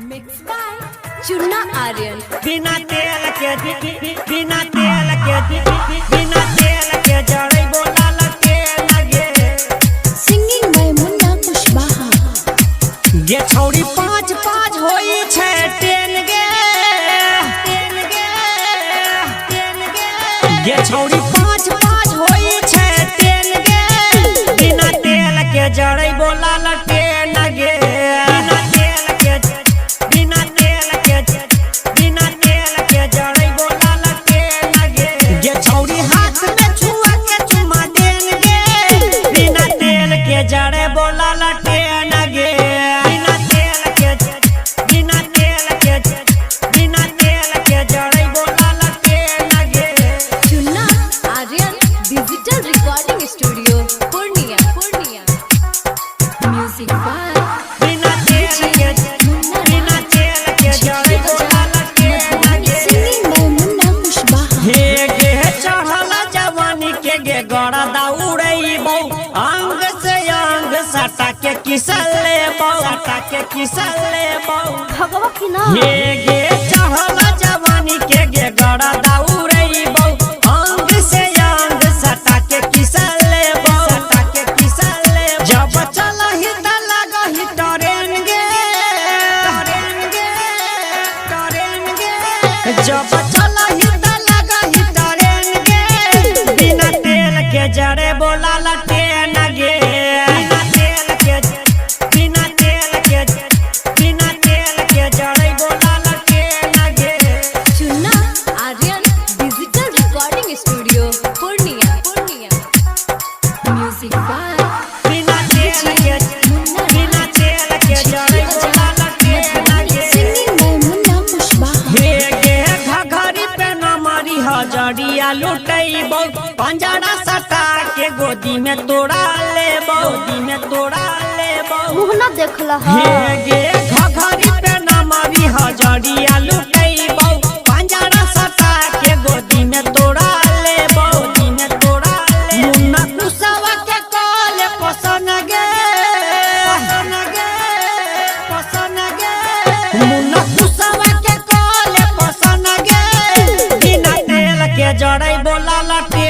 Mix by Chunna Aryan. बिना तेल के जड़ई बोला लगे लगे। Singing by Munna Kushwaha. गे छौरी पाँच पाँच होई छे टेन गे गे छौरी पाँच पाँच होई छे टेन गे। बिना तेल के जड़ई बोला लगे लगे। जड़े बोला लटे नगे। बिना तेल के जड़े बोला लटे नगे। Chunna Aryan digital recording studio Purnia. Music by बिना तेल के जड़े बोला लटे नगे। Singing by Munna Kushwaha. हे गे चढ़ल जवानी के गे गड़ा दौड़ई बौ। अंग से अंग सटा के किसले बौ। भगवा की ना। हे गे चढ़ल जवानी के गे गड़ा दौड़ई बौ। अंग से अंग सटा के किसले बौ। जब चलही त लगही ट्रेन गे। जब चलही त लगही ट्रेन गे। बिना तेल के जड़े बोला लटे नगे। Chunna Aryan digital recording studio Purnia. Music by बिना तेल के जड़े बोला लटे नगे। Singing by Munna Kushwaha. हे गे घघरी पे नमरी हजरिया लुटैबौ। पंजरा सटा के गोदी में तोड़ा लेबौ। मुँह ना देखला हे गे घघरी पे नमरी हजरिया लुटैबौ। पंजरा सटा के गोदी में तोड़ा लेबौ। मुन्ना कुशवा के कॉल पसन गे। मुन्ना कुशवा के कॉल पसन गे। बिना तेल के जड़ई बोला लटे